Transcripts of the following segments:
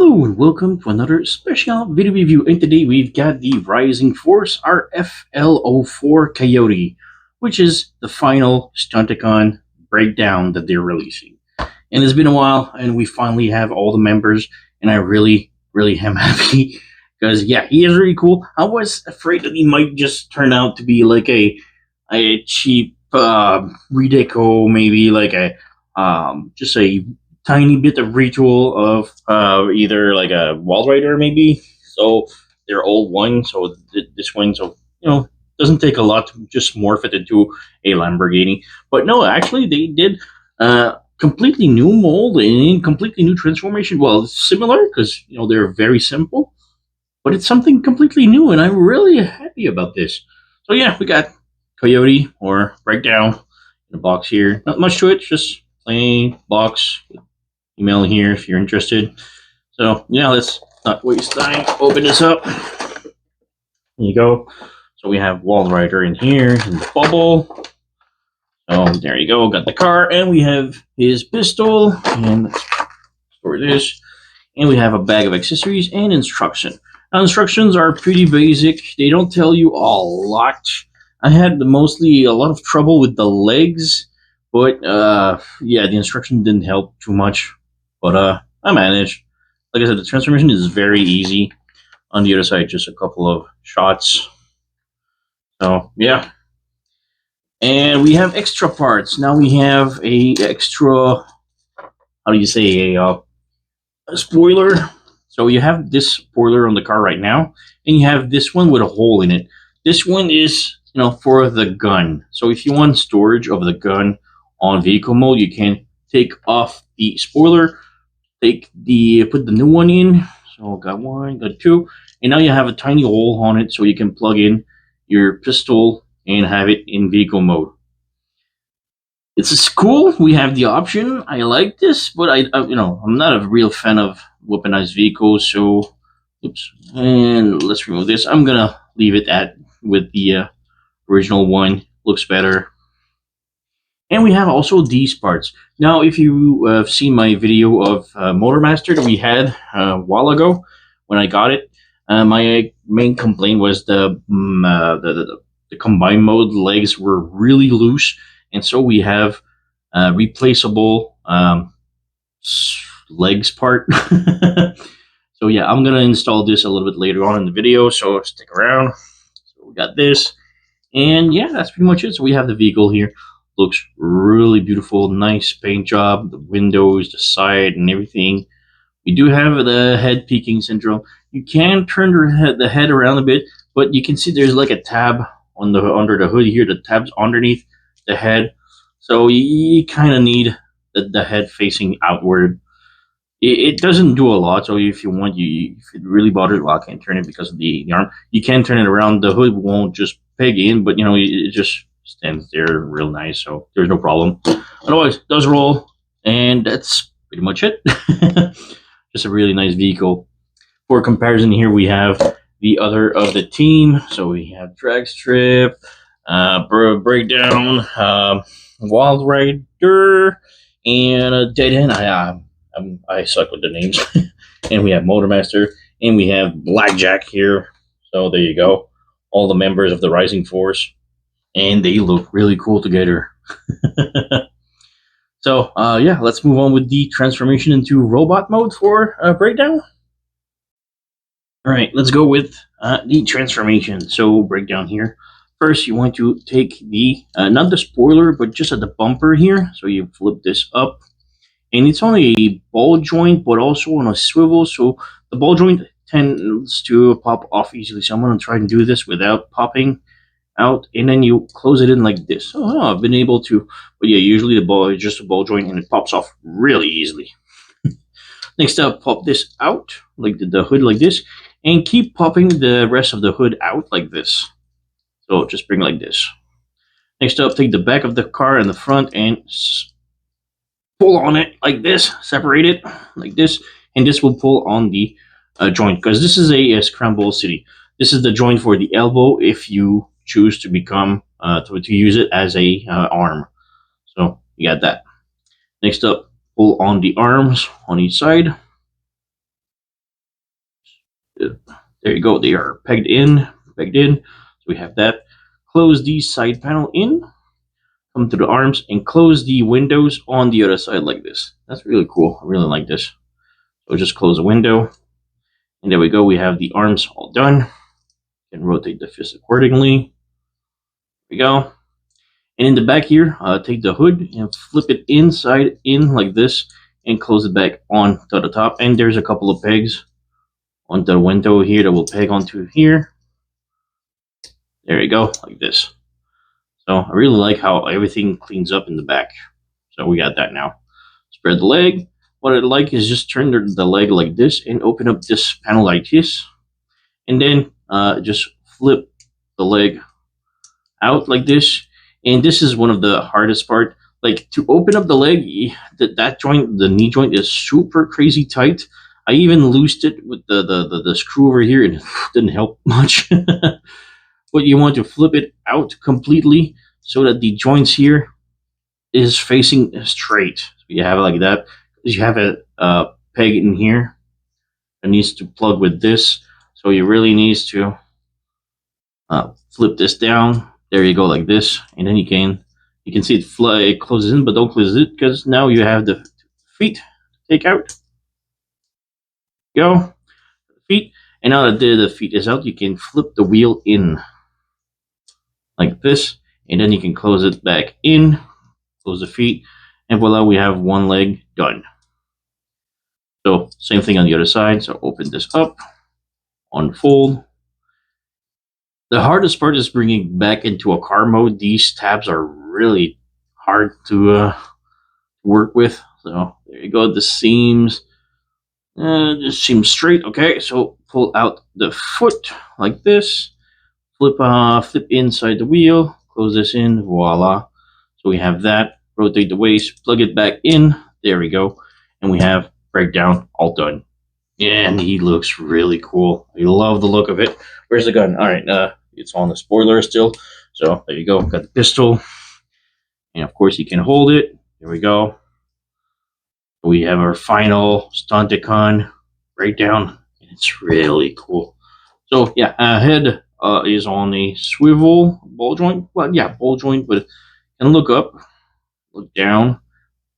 Hello and welcome to another special video review, and today we've got the Rising Force RF-L04 Coyote, which is the final Stunticon breakdown that they're releasing. And it's been a while and we finally have all the members, and I really am happy because yeah, he is really cool. I was afraid that he might just turn out to be like a cheap redeco, maybe like a just a tiny bit of retool of either like a wall rider maybe. So they're all one. So this one, so doesn't take a lot to just morph it into a Lamborghini. But no, actually they did completely new mold and completely new transformation. Well, it's similar because they're very simple, but it's something completely new, and I'm really happy about this. So yeah, we got Coyote or Breakdown in a box here. Not much to it, just plain box. Email here if you're interested. So yeah, let's not waste time. Open this up. There you go. So we have Wall Rider in here in the bubble. So there you go. Got the car, and we have his pistol, and let's store this. And we have a bag of accessories and instruction. Now, instructions are pretty basic. They don't tell you a lot. I had mostly a lot of trouble with the legs, but yeah, the instruction didn't help too much. But I managed. Like I said, the transformation is very easy. On the other side, just a couple of shots. So yeah. And we have extra parts. Now we have a extra, how do you say, a spoiler. So you have this spoiler on the car right now, and you have this one with a hole in it. This one is, for the gun. So if you want storage of the gun on vehicle mode, you can take off the spoiler, put the new one in. So got one, got two, and now you have a tiny hole on it, so you can plug in your pistol and have it in vehicle mode. It's cool. We have the option. I like this, but I'm not a real fan of weaponized vehicles. So, oops. And let's remove this. I'm gonna leave it with the original one. Looks better. And we have also these parts. Now, if you have seen my video of Motormaster that we had a while ago when I got it, my main complaint was the combined mode legs were really loose, and so we have replaceable legs part. So yeah, I'm gonna install this a little bit later on in the video, so stick around. So we got this, and yeah, that's pretty much it. So we have the vehicle here. Looks really beautiful, nice paint job, the windows, the side, and everything. We do have the head peaking syndrome. You can turn the head around a bit, but you can see there's like a tab on under the hood here. The tab's underneath the head, so you kind of need the head facing outward. It doesn't do a lot, so if you want, if it really bothers, well, I can't turn it because of the arm. You can turn it around. The hood won't just peg in, but it just stands there real nice, so there's no problem. Otherwise, it does roll, and that's pretty much it. Just a really nice vehicle. For comparison, here we have the other of the team. So we have Drag Strip, Breakdown, Wild Rider, and a Dead End. I suck with the names. And we have Motormaster, and we have Blackjack here. So there you go. All the members of the Rising Force. And they look really cool together. So yeah, let's move on with the transformation into robot mode for Breakdown. All right, let's go with the transformation. So Breakdown here. First, you want to take the not the spoiler, but just at the bumper here. So you flip this up, and it's on a ball joint, but also on a swivel. So the ball joint tends to pop off easily. So I'm going to try and do this without popping out, and then you close it in like this. Oh no, I've been able to, but yeah, usually the ball is just a ball joint, and it pops off really easily. Next up, pop this out, like the hood like this, and keep popping the rest of the hood out like this. So just bring like this. Next up, take the back of the car and the front and pull on it like this, separate it like this, and this will pull on the joint, because this is a scramble city. This is the joint for the elbow if you choose to become to use it as a arm. So you got that. Next up, pull on the arms on each side. There you go. They are pegged in. So we have that. Close the side panel in. Come to the arms and close the windows on the other side like this. That's really cool. I really like this. So just close the window. And there we go. We have the arms all done. Can rotate the fist accordingly. There we go. And in the back here, take the hood and flip it inside in like this and close it back on to the top. And there's a couple of pegs on the window here that will peg onto here. There you go, like this. So I really like how everything cleans up in the back. So we got that now. Spread the leg. What I like is just turn the leg like this and open up this panel like this. And then just flip the leg out like this. And this is one of the hardest part. Like to open up the leg, that joint, the knee joint, is super crazy tight. I even loosed it with the screw over here, and it didn't help much. But you want to flip it out completely so that the joints here is facing straight. So you have it like that. You have a peg in here that needs to plug with this. So you really needs to flip this down. There you go, like this, and then you can see it closes in, but don't close it because now you have the feet to take out. Go feet, and now that the feet is out, you can flip the wheel in like this, and then you can close it back in. Close the feet, and voila, we have one leg done. So same thing on the other side. So open this up, unfold. The hardest part is bringing back into a car mode. These tabs are really hard to work with. So there you go. The seams just seem straight. Okay, so pull out the foot like this. Flip inside the wheel. Close this in. Voila. So we have that. Rotate the waist. Plug it back in. There we go. And we have breakdown all done. Yeah, and he looks really cool. I love the look of it. Where's the gun? All right, it's on the spoiler still. So there you go. Got the pistol, and of course you can hold it. There we go. We have our final Stunticon breakdown. It's really cool. So yeah, head is on a swivel ball joint. Well, yeah, ball joint, but can look up, look down.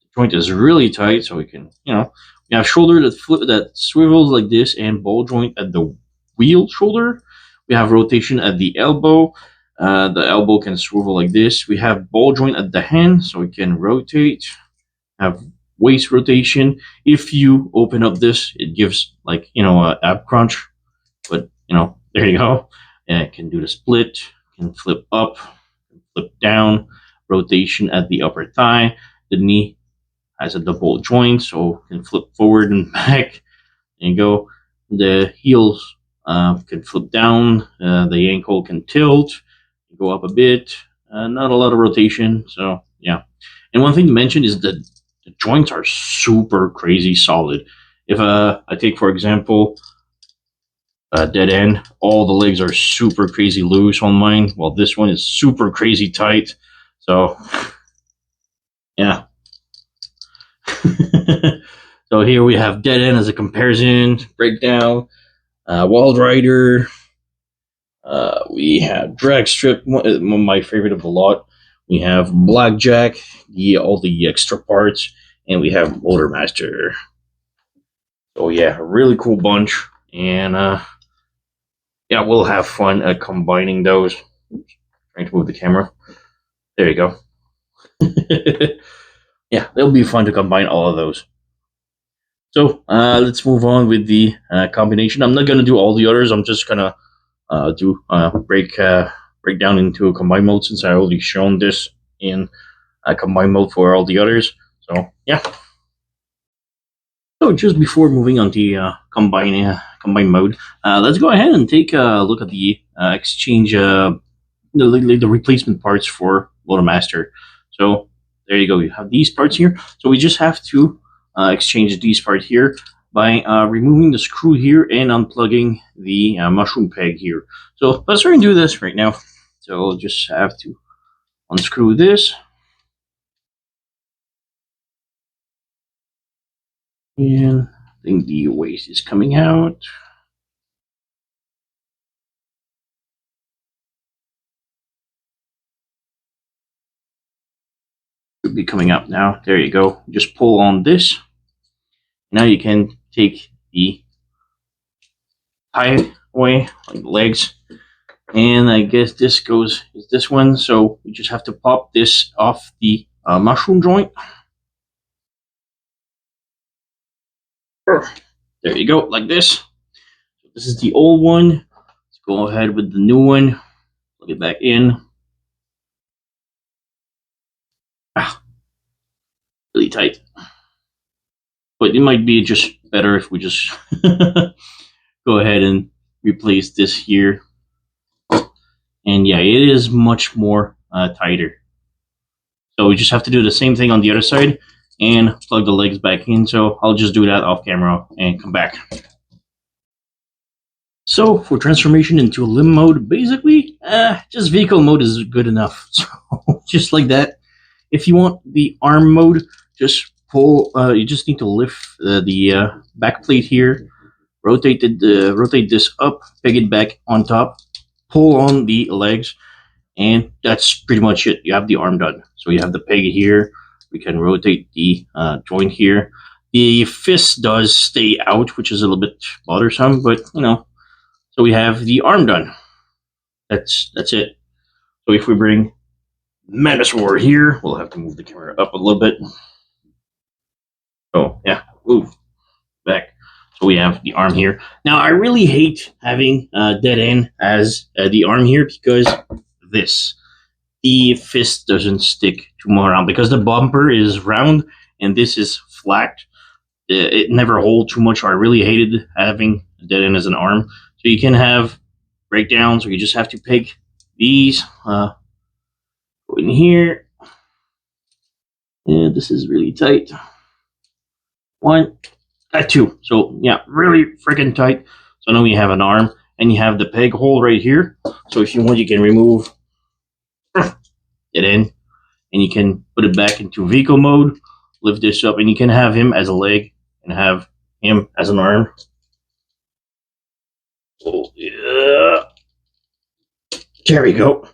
The joint is really tight, so we can, we have shoulder that swivels like this, and ball joint at the wheel shoulder. We have rotation at the elbow. The elbow can swivel like this. We have ball joint at the hand, so we can rotate. Have waist rotation. If you open up this, it gives like a ab crunch. But there you go. And it can do the split. Can flip up, flip down. Rotation at the upper thigh. The knee has a double joint, so can flip forward and back. There you go. The heels can flip down. The ankle can tilt, go up a bit. Not a lot of rotation, so yeah. And one thing to mention is that the joints are super crazy solid. If I take, for example, a dead end, all the legs are super crazy loose on mine, while this one is super crazy tight. So, yeah. So here we have dead end as a comparison, breakdown, Wild Rider. We have drag strip, my favorite of the lot. We have Blackjack, all the extra parts, and we have Motormaster. So yeah, a really cool bunch, and yeah, we'll have fun combining those. Oops, trying to move the camera. There you go. Yeah, it'll be fun to combine all of those. So let's move on with the combination. I'm not gonna do all the others. I'm just gonna do break down into a combine mode, since I already shown this in a combine mode for all the others. So yeah. So just before moving on to combine mode, let's go ahead and take a look at the exchange the replacement parts for Motormaster. So there you go. You have these parts here. So we just have to exchange these parts here by removing the screw here and unplugging the mushroom peg here. So let's try and do this right now. So we'll just have to unscrew this. And I think the waste is coming out. Should be coming up now. There you go. Just pull on this. Now you can take the tie away, like the legs. And I guess this goes is this one. So we just have to pop this off the mushroom joint. There you go, like this. This is the old one. Let's go ahead with the new one. Plug it back in. Really tight. But it might be just better if we just go ahead and replace this here. And yeah, it is much more tighter. So we just have to do the same thing on the other side and plug the legs back in. So I'll just do that off camera and come back. So for transformation into limb mode, basically, just vehicle mode is good enough. So just like that. If you want the arm mode, just pull. You just need to lift the back plate here, rotate this up, peg it back on top, pull on the legs, and that's pretty much it. You have the arm done. So you have the peg here. We can rotate the joint here. The fist does stay out, which is a little bit bothersome, but you know. So we have the arm done. That's it. So if we bring Motormaster here, we'll have to move the camera up a little bit. Oh yeah, move back. So we have the arm here. Now I really hate having dead end as the arm here because the fist doesn't stick too much around because the bumper is round and this is flat. It never holds too much. I really hated having dead end as an arm. So you can have breakdowns, or you just have to peg these. Go in here. Yeah, this is really tight. One, two. So yeah, really freaking tight. So now we have an arm, and you have the peg hole right here. So if you want, you can remove it in, and you can put it back into vehicle mode. Lift this up, and you can have him as a leg and have him as an arm. So yeah, there we go.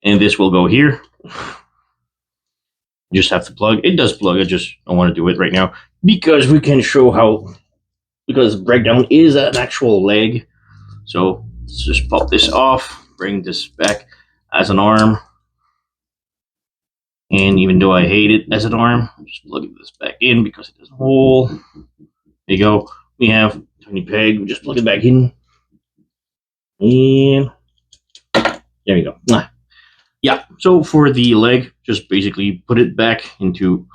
And this will go here. You just have to plug. It does plug. I just don't want to do it right now because we can show how. Because breakdown is an actual leg. So let's just pop this off. Bring this back as an arm. And even though I hate it as an arm, I'm just plugging this back in because it doesn't hold. There you go. We have tiny peg. We just plug it back in. And there we go. Yeah, so for the leg, just basically put it back into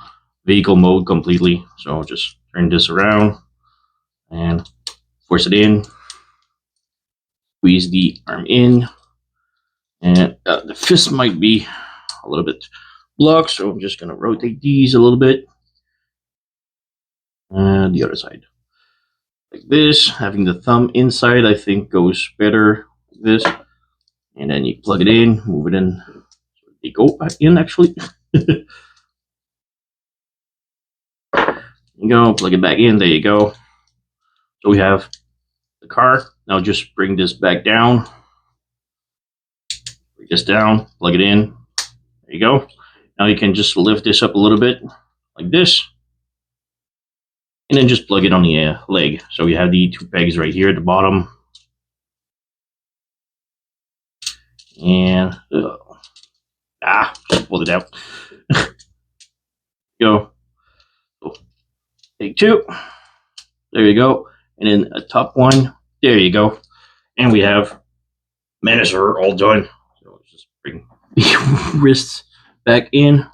vehicle mode completely. So just turn this around and force it in. Squeeze the arm in. And the fist might be a little bit blocked, so I'm just going to rotate these a little bit. And the other side. Like this, having the thumb inside, I think goes better like this. And then you plug it in, move it in. They go back in actually. You go, plug it back in, there you go. So we have the car. Now just bring this back down. Bring this down, plug it in. There you go. Now you can just lift this up a little bit like this. And then just plug it on the leg. So we have the two pegs right here at the bottom. And just pulled it out. Go. So, take two. There you go. And then a top one. There you go. And we have Motormaster all done. So let's just bring the wrists back in,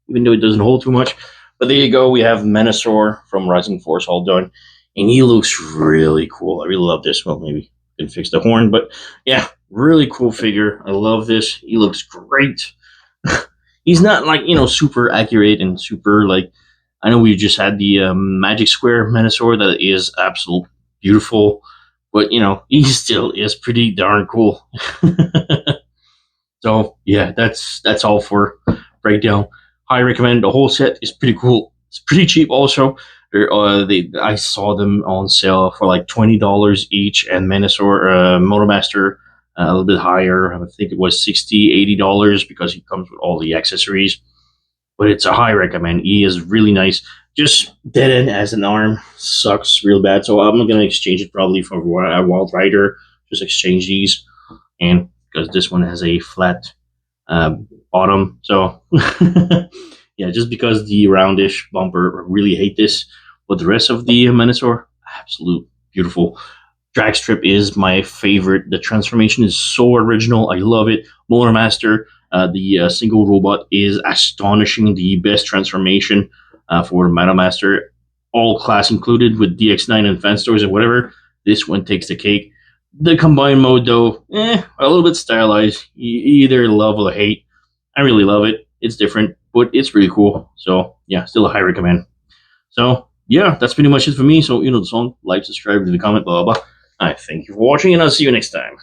even though it doesn't hold too much. But there you go. We have Motormaster from Rising Force all done. And he looks really cool. I really love this. Well, maybe I can fix the horn. But yeah, really cool figure. I love this. He looks great. He's not like, you know, super accurate and super like, I know we just had the Magic Square Motormaster that is absolutely beautiful, but you know, he still is pretty darn cool. So yeah, that's all for breakdown. I recommend the whole set is pretty cool. It's pretty cheap also. I saw them on sale for like $20 each, and Motormaster a little bit higher. I think it was $60, $80 because it comes with all the accessories. but it's a high recommend. He is really nice. Just dead end as an arm sucks real bad, so I'm gonna exchange it probably for a Wild Rider. Just exchange these, and because this one has a flat uh, bottom, so yeah, just because the roundish bumper, I really hate this. But the rest of the Menasor, absolute beautiful. Drag strip is my favorite. The transformation is so original. I love it. Motormaster, the single robot is astonishing. The best transformation for Motormaster, all class included with DX9 and fan stores and whatever. This one takes the cake. The combined mode, though, a little bit stylized. You either love or hate. I really love it. It's different, but it's pretty cool. So yeah, still a high recommend. So yeah, that's pretty much it for me. So you know the song, like, subscribe, leave a comment, blah blah blah. I thank you for watching, and I'll see you next time.